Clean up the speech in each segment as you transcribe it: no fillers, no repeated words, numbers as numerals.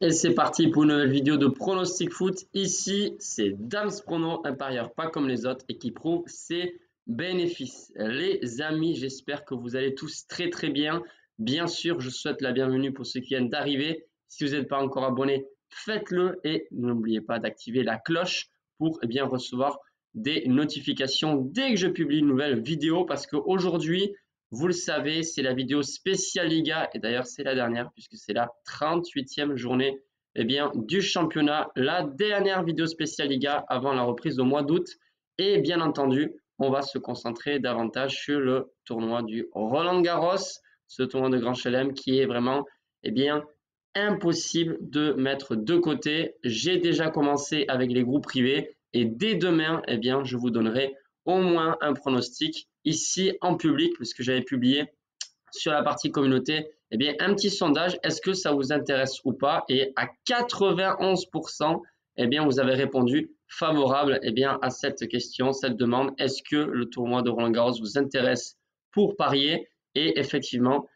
Et c'est parti pour une nouvelle vidéo de pronostic foot. Ici, c'est Dams Prono, un parieur pas comme les autres et qui prouve ses bénéfices. Les amis, j'espère que vous allez tous très très bien. Bien sûr, je souhaite la bienvenue pour ceux qui viennent d'arriver. Si vous n'êtes pas encore abonné, faites-le et n'oubliez pas d'activer la cloche pour bien recevoir des notifications dès que je publie une nouvelle vidéo parce qu'aujourd'hui, vous le savez, c'est la vidéo spéciale Liga et d'ailleurs c'est la dernière puisque c'est la 38e journée du championnat, la dernière vidéo spéciale Liga avant la reprise au mois d'août. Et bien entendu, on va se concentrer davantage sur le tournoi du Roland-Garros, ce tournoi de Grand Chelem qui est vraiment impossible de mettre de côté. J'ai déjà commencé avec les groupes privés et dès demain, je vous donnerai au moins un pronostic ici en public, puisque j'avais publié sur la partie communauté un petit sondage. Est-ce que ça vous intéresse ou pas? Et à 91%, vous avez répondu favorable à cette question, cette demande. Est-ce que le tournoi de Roland-Garros vous intéresse pour parier? Et effectivement,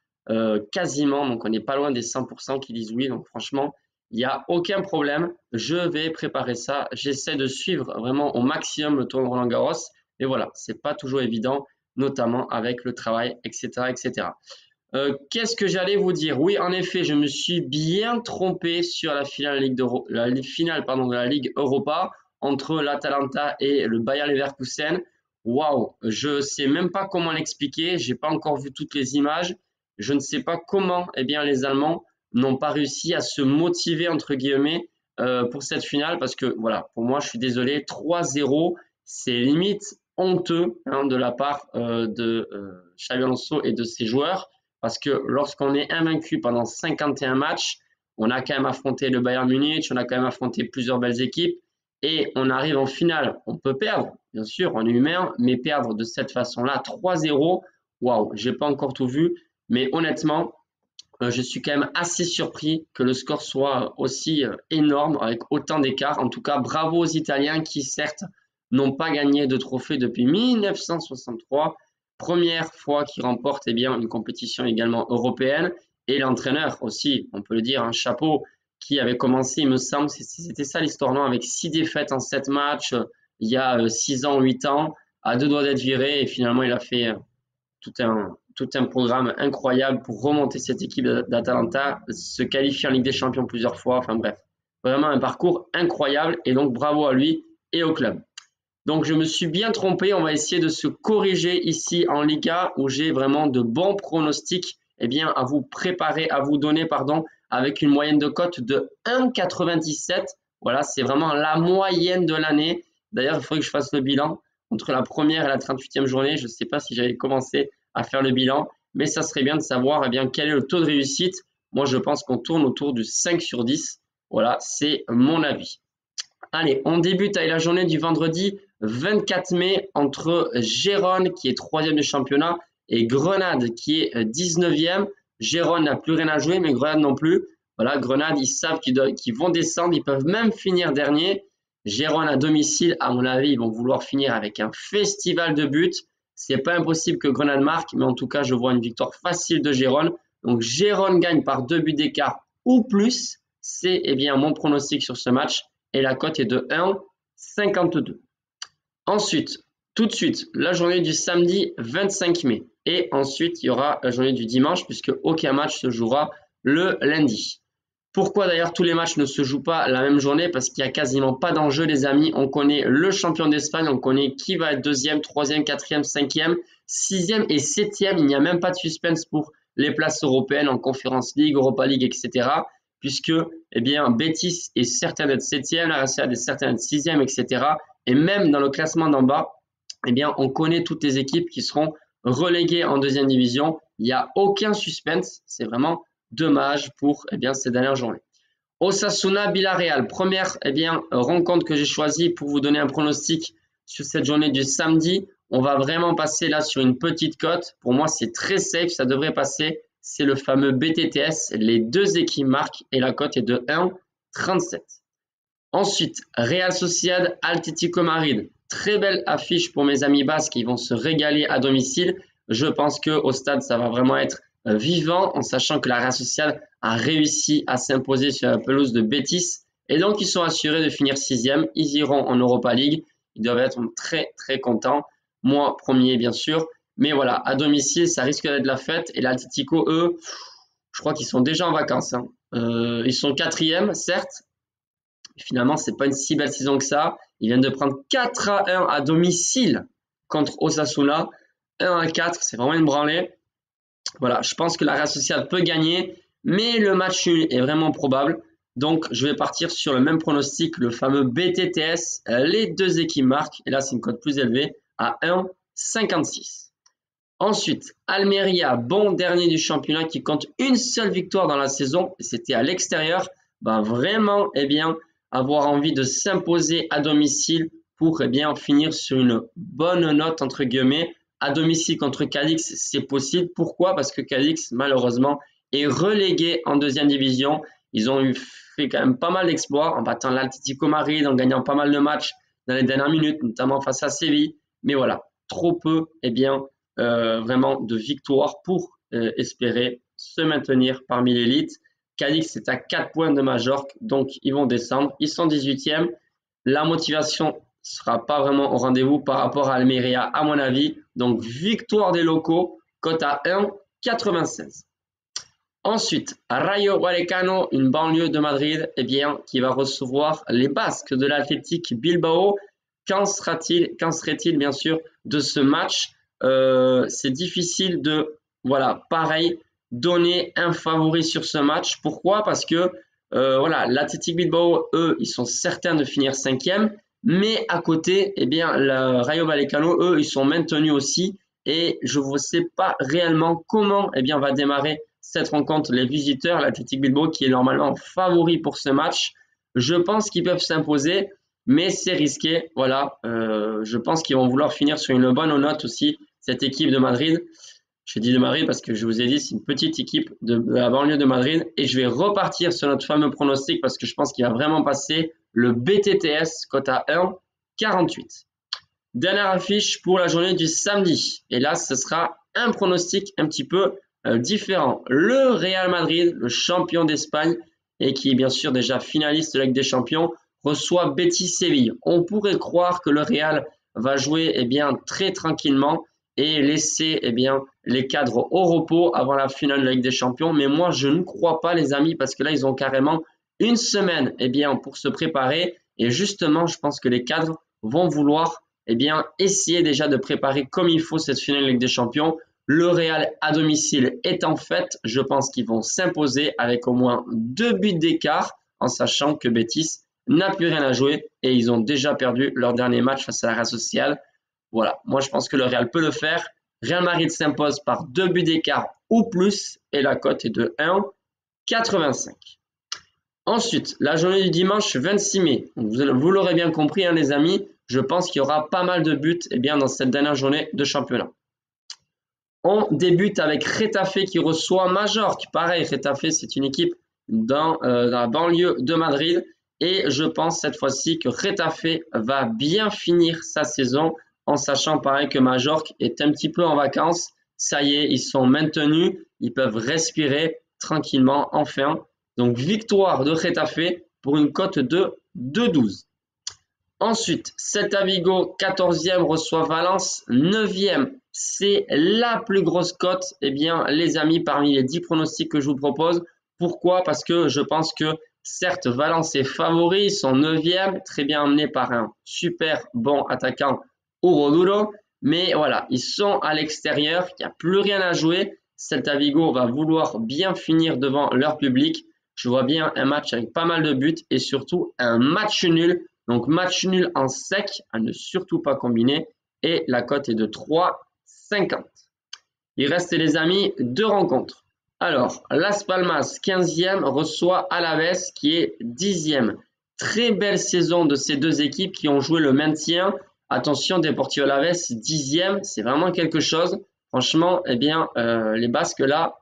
quasiment, donc on n'est pas loin des 100% qui disent oui. Donc franchement, il n'y a aucun problème. Je vais préparer ça. J'essaie de suivre vraiment au maximum le tournoi de Roland-Garros. Et voilà, c'est pas toujours évident, notamment avec le travail, etc., etc. Qu'est-ce que j'allais vous dire? Oui, en effet, je me suis bien trompé sur la finale, de la Ligue Europa entre l'Atalanta et le Bayer Leverkusen. Waouh, je sais même pas comment l'expliquer. J'ai pas encore vu toutes les images. Je ne sais pas comment, les Allemands n'ont pas réussi à se motiver entre guillemets pour cette finale parce que voilà, pour moi, je suis désolé, 3-0, c'est limite honteux de la part de Xabi Alonso et de ses joueurs parce que lorsqu'on est invaincu pendant 51 matchs, on a quand même affronté le Bayern Munich, on a quand même affronté plusieurs belles équipes et on arrive en finale. On peut perdre, bien sûr, on est humain, mais perdre de cette façon-là, 3-0, waouh, j'ai pas encore tout vu, mais honnêtement, je suis quand même assez surpris que le score soit aussi énorme avec autant d'écart. En tout cas, bravo aux Italiens qui, certes, n'ont pas gagné de trophée depuis 1963. Première fois qu'ils remportent une compétition également européenne. Et l'entraîneur aussi, on peut le dire, un chapeau qui avait commencé, il me semble, c'était ça l'histoire, non, avec 6 défaites en 7 matchs, il y a 6 ans, 8 ans, à 2 doigts d'être viré. Et finalement, il a fait tout un programme incroyable pour remonter cette équipe d'Atalanta, se qualifier en Ligue des Champions plusieurs fois. Enfin bref, vraiment un parcours incroyable et donc bravo à lui et au club. Donc je me suis bien trompé, on va essayer de se corriger ici en Liga où j'ai vraiment de bons pronostics à vous préparer, à vous donner avec une moyenne de cote de 1,97. Voilà, c'est vraiment la moyenne de l'année. D'ailleurs, il faudrait que je fasse le bilan entre la première et la 38e journée. Je ne sais pas si j'avais commencé à faire le bilan, mais ça serait bien de savoir quel est le taux de réussite. Moi, je pense qu'on tourne autour du 5 sur 10. Voilà, c'est mon avis. Allez, on débute avec la journée du vendredi 24 mai entre Gérone, qui est 3e du championnat, et Grenade, qui est 19e. Gérone n'a plus rien à jouer, mais Grenade non plus. Voilà, Grenade, ils savent qu'ils vont descendre, ils peuvent même finir dernier. Gérone à domicile, à mon avis, ils vont vouloir finir avec un festival de buts. C'est pas impossible que Grenade marque, mais en tout cas, je vois une victoire facile de Gérone. Donc, Gérone gagne par 2 buts d'écart ou plus. C'est mon pronostic sur ce match. Et la cote est de 1,52. Ensuite, tout de suite, la journée du samedi 25 mai. Et ensuite, il y aura la journée du dimanche, puisque aucun match se jouera le lundi. Pourquoi d'ailleurs tous les matchs ne se jouent pas la même journée? Parce qu'il n'y a quasiment pas d'enjeu, les amis. On connaît le champion d'Espagne, on connaît qui va être 2e, 3e, 4e, 5e, 6e et 7e. Il n'y a même pas de suspense pour les places européennes en Conference League, Europa League, etc. Puisque Betis est certain d'être 7e, la Real Sociedad est certain d'être 6e, etc. Et même dans le classement d'en bas, on connaît toutes les équipes qui seront reléguées en 2e division. Il n'y a aucun suspense, c'est vraiment dommage pour ces dernières journées. Osasuna Villarreal, première rencontre que j'ai choisie pour vous donner un pronostic sur cette journée du samedi. On va vraiment passer là sur une petite cote. Pour moi, c'est très safe, ça devrait passer. C'est le fameux BTTS. Les deux équipes marquent et la cote est de 1,37. Ensuite, Real Sociedad Atlético Madrid. Très belle affiche pour mes amis basques qui vont se régaler à domicile. Je pense qu'au stade, ça va vraiment être vivant, en sachant que la Real Sociedad a réussi à s'imposer sur la pelouse de Betis. Et donc, ils sont assurés de finir 6e. Ils iront en Europa League. Ils doivent être très, très contents. Moi, premier, bien sûr. Mais voilà, à domicile, ça risque d'être la fête. Et l'Atlético, eux, je crois qu'ils sont déjà en vacances. Hein. Ils sont 4e, certes. Finalement, c'est pas une si belle saison que ça. Ils viennent de prendre 4-1 à domicile contre Osasuna. 1-4, c'est vraiment une branlée. Voilà, je pense que la Real Sociedad peut gagner, mais le match nul est vraiment probable. Donc, je vais partir sur le même pronostic, le fameux BTTS. Les deux équipes marquent, et là, c'est une cote plus élevée, à 1,56. Ensuite, Almeria, bon dernier du championnat qui compte une seule victoire dans la saison, et c'était à l'extérieur, va vraiment, avoir envie de s'imposer à domicile pour, finir sur une bonne note, entre guillemets. À domicile contre Cadix, c'est possible. Pourquoi? Parce que Cadix, malheureusement, est relégué en deuxième division. Ils ont fait quand même pas mal d'exploits en battant l'Atlético Madrid, en gagnant pas mal de matchs dans les dernières minutes, notamment face à Séville. Mais voilà, trop peu, vraiment de victoires pour espérer se maintenir parmi l'élite. Cadix est à 4 points de Majorque, donc ils vont descendre. Ils sont 18e. La motivation sera pas vraiment au rendez-vous par rapport à Almeria, à mon avis. Donc, victoire des locaux, cote à 1,96. Ensuite, Rayo Vallecano, une banlieue de Madrid, qui va recevoir les Basques de l'Athletic Bilbao. Qu'en serait-il, bien sûr, de ce match? C'est difficile de, pareil, donner un favori sur ce match. Pourquoi? Parce que, l'Athletic Bilbao, eux, ils sont certains de finir 5e. Mais à côté, le Rayo Vallecano, eux, ils sont maintenus aussi. Et je ne sais pas réellement comment va démarrer cette rencontre. Les visiteurs, l'Athletic Bilbao, qui est normalement favori pour ce match. Je pense qu'ils peuvent s'imposer, mais c'est risqué. Voilà, je pense qu'ils vont vouloir finir sur une bonne note aussi, cette équipe de Madrid. Je dis de Madrid parce que je vous ai dit, c'est une petite équipe de la banlieue de Madrid. Et je vais repartir sur notre fameux pronostic parce que je pense qu'il va vraiment passer. Le BTTS, cote à 1,48. Dernière affiche pour la journée du samedi. Et là, ce sera un pronostic un petit peu différent. Le Real Madrid, le champion d'Espagne, et qui est bien sûr déjà finaliste de la Ligue des Champions, reçoit Betis Séville. On pourrait croire que le Real va jouer très tranquillement et laisser les cadres au repos avant la finale de la Ligue des Champions. Mais moi, je ne crois pas, les amis, parce que là, ils ont carrément une semaine pour se préparer. Et justement, je pense que les cadres vont vouloir essayer déjà de préparer comme il faut cette finale de Ligue des Champions. Le Real à domicile est en fait, je pense qu'ils vont s'imposer avec au moins 2 buts d'écart, en sachant que Betis n'a plus rien à jouer et ils ont déjà perdu leur dernier match face à la Real Sociedad. Voilà, moi je pense que le Real peut le faire. Real Madrid s'impose par 2 buts d'écart ou plus et la cote est de 1,85. Ensuite, la journée du dimanche 26 mai. Donc, vous l'aurez bien compris, les amis, je pense qu'il y aura pas mal de buts dans cette dernière journée de championnat. On débute avec Getafe qui reçoit Majorque. Pareil, Getafe, c'est une équipe dans la banlieue de Madrid. Et je pense cette fois-ci que Getafe va bien finir sa saison en sachant pareil que Majorque est un petit peu en vacances. Ça y est, ils sont maintenus. Ils peuvent respirer tranquillement, enfin. Donc, victoire de Getafe pour une cote de 2,12. Ensuite, Celta Vigo, 14e, reçoit Valence, 9e. C'est la plus grosse cote, les amis, parmi les 10 pronostics que je vous propose. Pourquoi? Parce que je pense que, certes, Valence est favori, ils sont 9e, très bien emmené par un super bon attaquant, Uroduro. Mais voilà, ils sont à l'extérieur, il n'y a plus rien à jouer. Celta Vigo va vouloir bien finir devant leur public. Je vois bien un match avec pas mal de buts et surtout un match nul. Donc, match nul en sec à ne surtout pas combiner. Et la cote est de 3,50. Il reste, les amis, 2 rencontres. Alors, Las Palmas, 15e, reçoit Alaves qui est 10e. Très belle saison de ces deux équipes qui ont joué le maintien. Attention, Deportivo Alaves, 10e, c'est vraiment quelque chose. Franchement, les Basques là,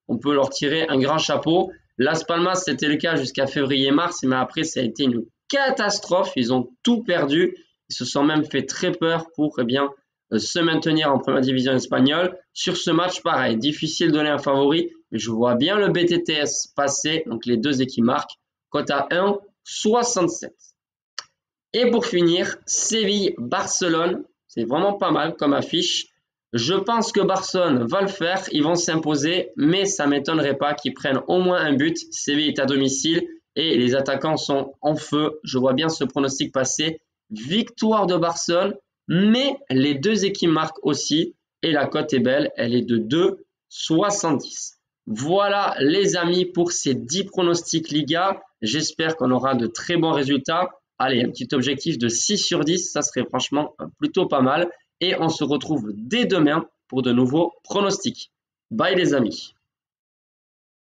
on peut leur tirer un grand chapeau. Las Palmas, c'était le cas jusqu'à février-mars, mais après, ça a été une catastrophe. Ils ont tout perdu. Ils se sont même fait très peur pour se maintenir en première division espagnole. Sur ce match, pareil, difficile de donner un favori, mais je vois bien le BTTS passer, donc les deux équipes marquent, cote à 1,67. Et pour finir, Séville-Barcelone, c'est vraiment pas mal comme affiche. Je pense que Barcelone va le faire, ils vont s'imposer, mais ça ne m'étonnerait pas qu'ils prennent au moins un but. Séville est à domicile et les attaquants sont en feu. Je vois bien ce pronostic passer. Victoire de Barcelone, mais les deux équipes marquent aussi. Et la cote est belle, elle est de 2,70. Voilà les amis pour ces 10 pronostics Liga. J'espère qu'on aura de très bons résultats. Allez, un petit objectif de 6 sur 10, ça serait franchement plutôt pas mal. Et on se retrouve dès demain pour de nouveaux pronostics. Bye les amis.